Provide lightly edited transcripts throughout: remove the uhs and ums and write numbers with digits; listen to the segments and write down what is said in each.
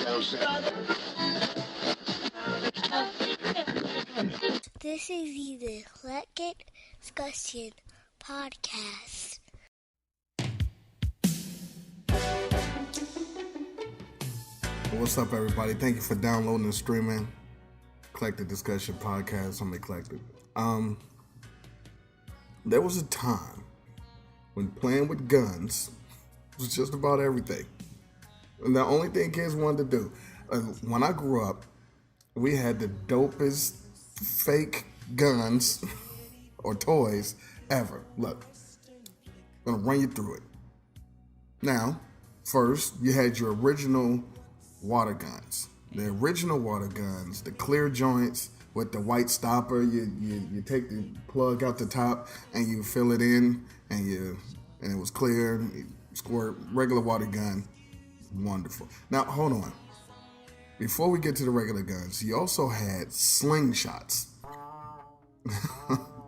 This is the Eclectic Discussion Podcast. What's up, everybody? Thank you for downloading and streaming Eclectic Discussion Podcast. I'm Eclectic. There was a time when playing with guns was just about everything. And the only thing kids wanted to do. When I grew up, we had the dopest fake guns or toys ever. Look, I'm gonna run you through it. Now, first, you had your original water guns. The original water guns, the clear joints with the white stopper. You take the plug out the top and you fill it in, and it was clear. You squirt regular water gun. Wonderful. Now hold on. Before we get to the regular guns, you also had slingshots.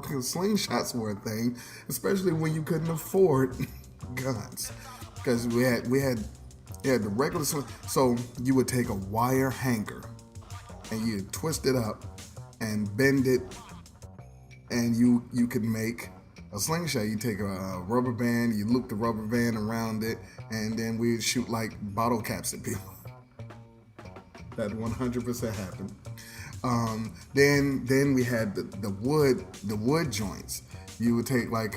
Slingshots were a thing, especially when you couldn't afford guns, because we had the regular so you would take a wire hanger and you twist it up and bend it, and you could make a slingshot. You take a rubber band, you loop the rubber band around it, and then we'd shoot like bottle caps at people. That 100% happened. Then we had the wood joints. You would take like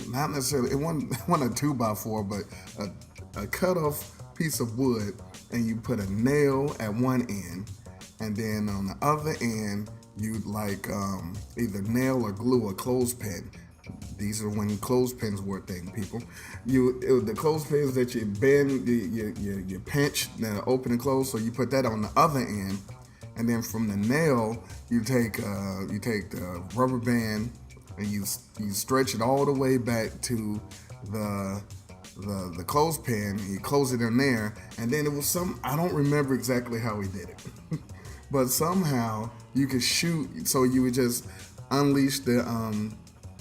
not necessarily, it wasn't a 2x4, but a cut off piece of wood, and you put a nail at one end, and then on the other end you'd like either nail or glue a clothespin. These are when clothespins were a thing, people. The clothespins that you bend, you pinch, then open and close. So you put that on the other end, and then from the nail you take the rubber band and you stretch it all the way back to the clothespin. You close it in there, and then it was I don't remember exactly how we did it, but somehow you could shoot. So you would just unleash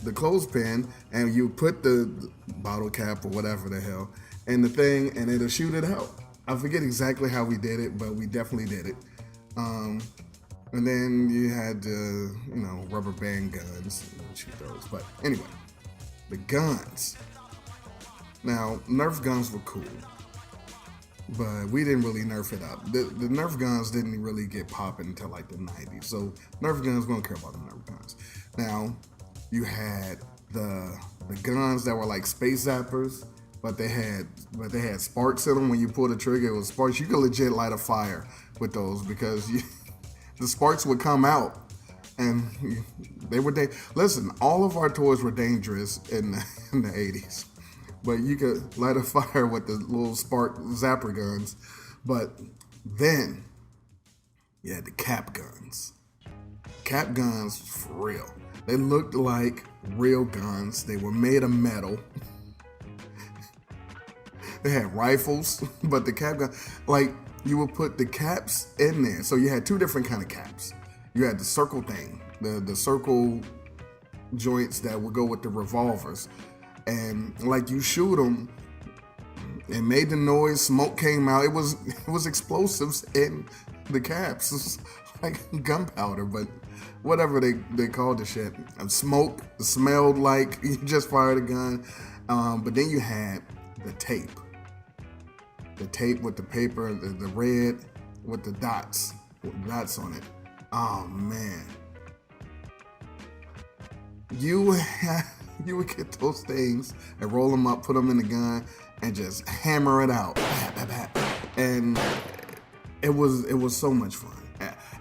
the clothespin, and you put the bottle cap or whatever the hell in the thing, and it'll shoot it out. I forget exactly how we did it, but we definitely did it. And then you had rubber band guns, and shoot those. But anyway, the guns. Now, Nerf guns were cool, but we didn't really nerf it up. The Nerf guns didn't really get popping until like the 90s. So Nerf guns, we don't care about the Nerf guns. Now, you had the guns that were like space zappers, but they had sparks in them. When you pull the trigger, it was sparks. You could legit light a fire with those, because the sparks would come out, and they were listen, all of our toys were dangerous in the 80s, but you could light a fire with the little spark zapper guns. But then you had the cap guns. Cap guns, for real. They looked like real guns. They were made of metal. They had rifles, but the cap gun, like, you would put the caps in there. So you had two different kind of caps. You had the circle thing, the circle joints that would go with the revolvers. And like, you shoot them, it made the noise, smoke came out. It was explosives in the caps. It was like gunpowder, but whatever they called the shit. And smoke smelled like you just fired a gun. But then you had the tape. The tape with the paper, the red with the dots on it. Oh man. You would get those things and roll them up, put them in the gun, and just hammer it out. And it was so much fun.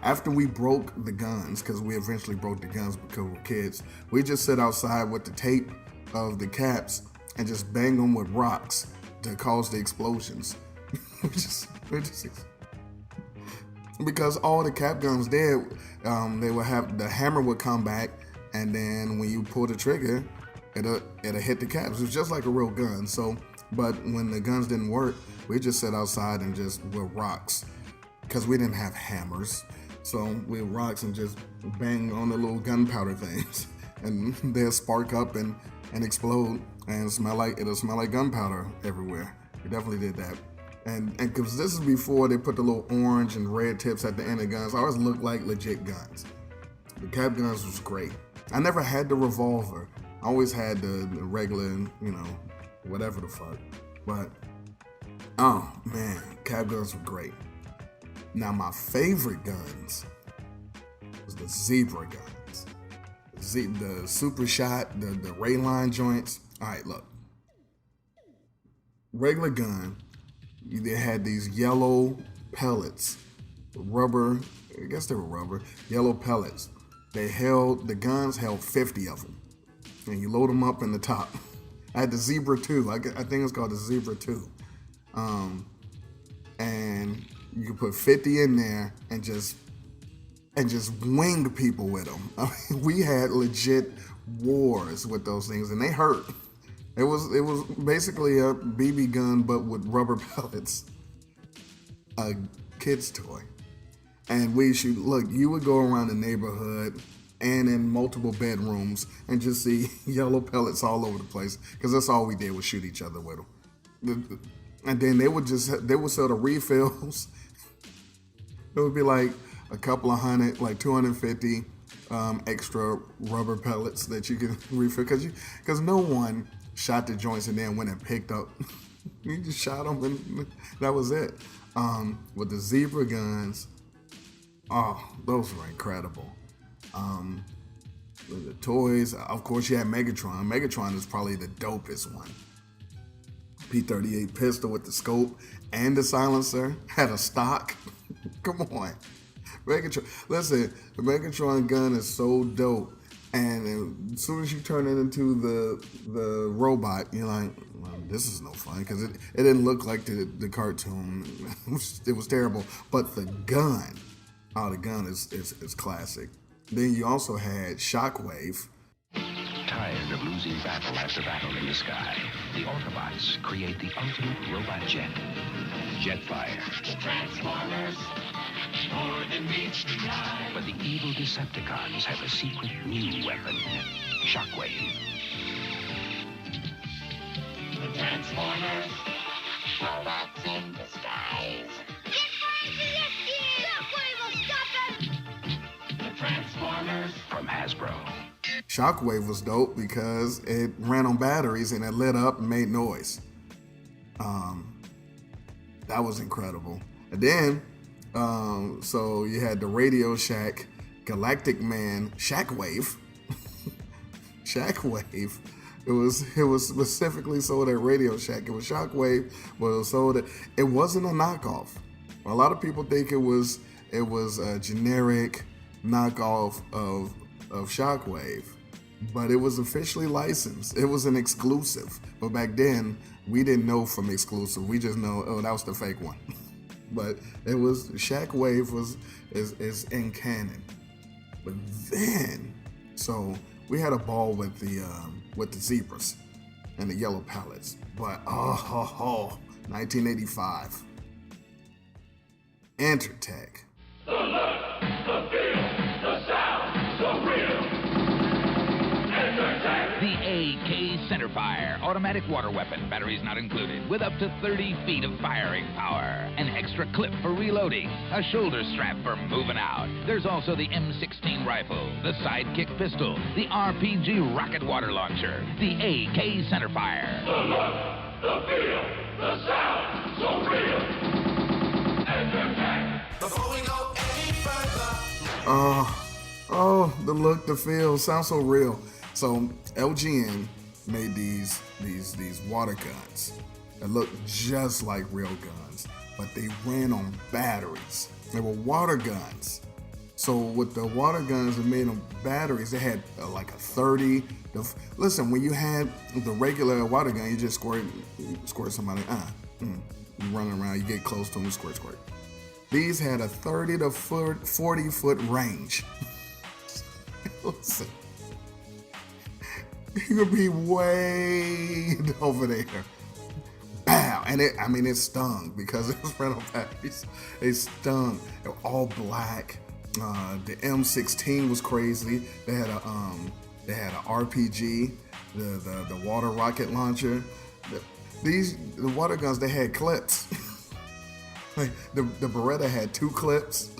After we broke the guns, because we eventually broke the guns because we were kids, we just sit outside with the tape of the caps and just bang them with rocks to cause the explosions. Because all the cap guns did, they would have, the hammer would come back, and then when you pull the trigger, it'll hit the caps. It was just like a real gun. So, but when the guns didn't work, we just sit outside and just with rocks, because we didn't have hammers. So with rocks and just bang on the little gunpowder things, and they'll spark up and explode, and it'll smell like gunpowder everywhere. We definitely did that. And because this is before they put the little orange and red tips at the end of guns, ours looked like legit guns. The cap guns was great. I never had the revolver. I always had the regular, whatever the fuck. But, oh man, cap guns were great. Now my favorite guns was the zebra guns. The super shot, the Rayline joints. All right, look. Regular gun, they had these yellow pellets, rubber, I guess they were rubber, yellow pellets. The guns held 50 of them. And you load them up in the top. I had the Zebra 2. I think it's called the Zebra 2. And you could put 50 in there and just wing people with them. I mean, we had legit wars with those things, and they hurt. It was basically a BB gun, but with rubber pellets. A kid's toy. And you would go around the neighborhood and in multiple bedrooms and just see yellow pellets all over the place, because that's all we did was shoot each other with them. And then they would sell the refills. It would be like a couple of hundred, like 250 extra rubber pellets that you can refill, because no one shot the joints and then went and picked up. You just shot them and that was it. With the zebra guns, oh, those were incredible. With the toys, of course, you had Megatron. Megatron is probably the dopest one. P-38 pistol with the scope and the silencer, had a stock. Come on. Megatron. Listen, the Megatron gun is so dope. And as soon as you turn it into the robot, you're like, well, this is no fun, because it didn't look like the cartoon. It was terrible. But the gun is classic. Then you also had Shockwave. Tired of losing battle after battle in the sky, the Autobots create the ultimate robot jet. Jetfire. The Transformers. More than meets the eye. But the evil Decepticons have a secret new weapon. Shockwave. The Transformers. Robots in disguise. Shockwave will stop it! The Transformers. From Hasbro. Shockwave was dope because it ran on batteries and it lit up and made noise. That was incredible. And then, so you had the Radio Shack, Galactic Man, Shockwave. Shockwave. It was specifically sold at Radio Shack. It was Shockwave, but it was sold at, it wasn't a knockoff. A lot of people think it was a generic knockoff of Shockwave, but it was officially licensed. It was an exclusive. But back then, we didn't know from exclusive. We just know, oh, that was the fake one. But it was, Shockwave is in canon. But then, so we had a ball with the zebras and the yellow pallets. But 1985, Entertech. The look, the feel, the sound, so real. Entertech. The AK Centerfire, automatic water weapon, batteries not included, with up to 30 feet of firing power, an extra clip for reloading, a shoulder strap for moving out. There's also the M16 rifle, the sidekick pistol, the RPG rocket water launcher, the AK Centerfire. The look, the feel, the sound, so real. Entertech. Before we go any further. The look, the feel, sounds so real. So LGN made these water guns that looked just like real guns, but they ran on batteries. They were water guns. So with the water guns that made on batteries, they had like a 30. Listen, when you had the regular water gun, you just squirt somebody. You run around, you get close to them, squirt. These had a 30 to 40 foot range. Listen, you could be way over there. Bow! And it stung because it was right on batteries. It stung. They were all black. The M16 was crazy. They had a RPG, the water rocket launcher. The water guns, they had clips. Like, the Beretta had 2 clips,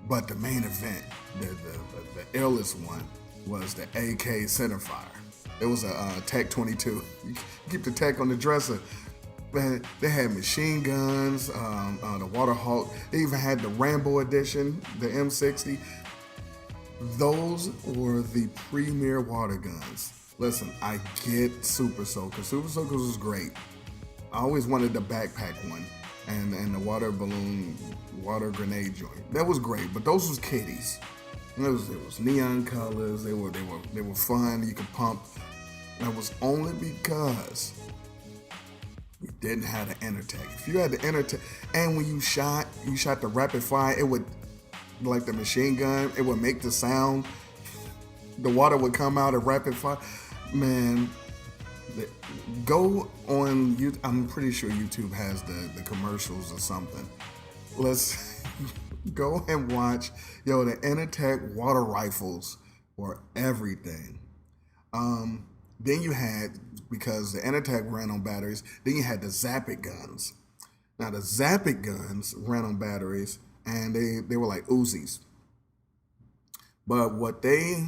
but the main event, the illest one, was the AK centerfire. It was a Tech 22. You keep the Tech on the dresser. Man, they had machine guns, the Water Hawk. They even had the Rambo edition, the M60. Those were the premier water guns. Listen, I get Super Soaker. Super Soaker was great. I always wanted the backpack one and the water balloon, water grenade joint. That was great, but those was kiddies. It was neon colors. They were fun. You could pump. That was only because we didn't have the Intertech. If you had the Intertech, and when you shot the rapid fire, it would, like the machine gun, it would make the sound. The water would come out at rapid fire. Man, go on YouTube. I'm pretty sure YouTube has the commercials or something. Let's go and watch. The Intertech water rifles were everything. Then you had, because the Intertech ran on batteries, then you had the Zap-It guns. Now the Zap-It guns ran on batteries, and they were like Uzis. But what their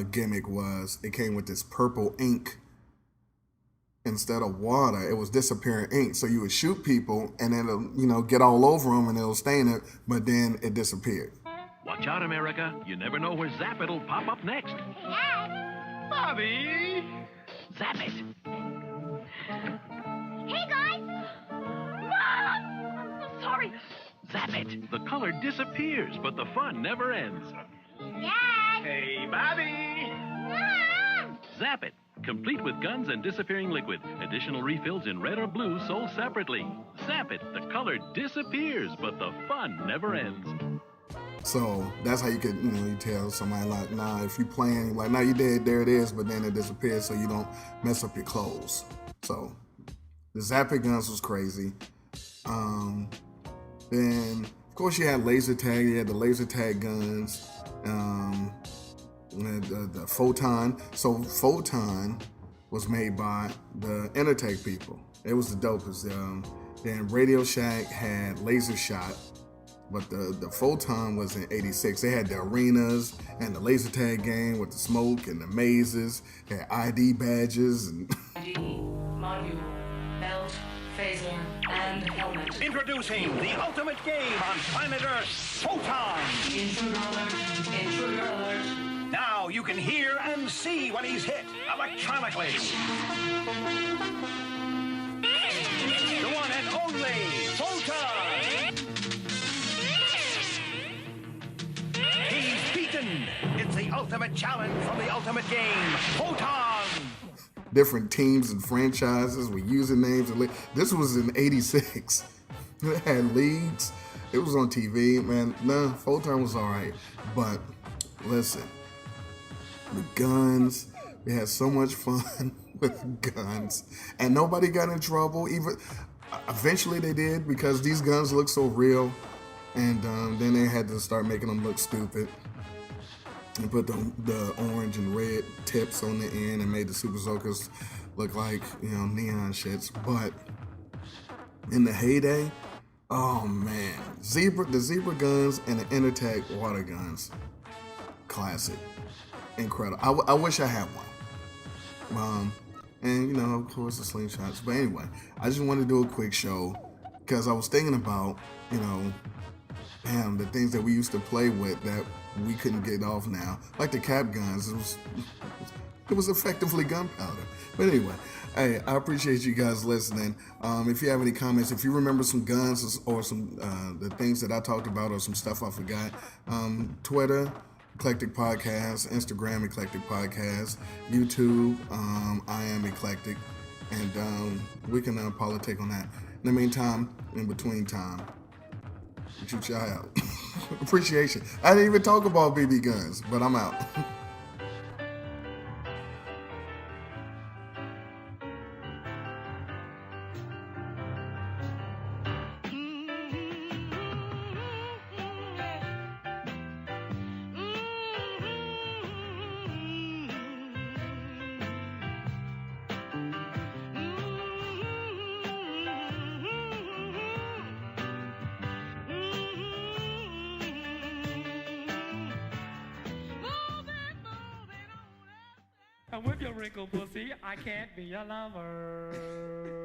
gimmick was, it came with this purple ink instead of water. It was disappearing ink, so you would shoot people, and it'll get all over them, and it'll stain it, but then it disappeared. Watch out, America. You never know where Zap-It will pop up next. Bobby! Zap-It. Hey, guys! Mom! I'm so sorry. Zap-It. The color disappears, but the fun never ends. Dad! Hey, Bobby! Mom! Zap-It. Complete with guns and disappearing liquid. Additional refills in red or blue sold separately. Zap-It. The color disappears, but the fun never ends. So that's how you could, you tell somebody like, nah, if you playing, like, nah, you did, there it is, but then it disappears so you don't mess up your clothes. So the Zap-It guns was crazy. Then, of course, you had laser tag. You had the laser tag guns, the Photon. So Photon was made by the Intertech people. It was the dopest. Then Radio Shack had Laser Shot. But the Photon was in 86. They had the arenas and the laser tag game with the smoke and the mazes. They had ID badges and ID, module, belt, phaser, and helmet. Introducing the ultimate game on planet Earth, Photon. Intruder alert, intruder alert. Now you can hear and see when he's hit electronically. The one and only Photon. He's beaten. It's the ultimate challenge from the ultimate game, Photon. different teams and franchises with usernames. This was in 86. It had leagues. It was on TV, man. Nah, Photon was all right. But listen, the guns, we had so much fun with guns. And nobody got in trouble. Even eventually they did, because these guns look so real. And then they had to start making them look stupid. And put the orange and red tips on the end and made the Super Soakers look like, neon shits. But in the heyday, oh man, the Zebra guns and the Intertech water guns, classic, incredible. I wish I had one. And of course the slingshots. But anyway, I just wanted to do a quick show because I was thinking about, the things that we used to play with that we couldn't get off now, like the cap guns. It was effectively gunpowder. But anyway, hey, I appreciate you guys listening. If you have any comments, if you remember some guns or some the things that I talked about or some stuff I forgot, Twitter, Eclectic Podcast, Instagram, Eclectic Podcast, YouTube, I Am Eclectic, and we can politic on that. In the meantime, in between time, shoot y'all out. Appreciation. I didn't even talk about BB guns, but I'm out. And with your wrinkled pussy, I can't be your lover.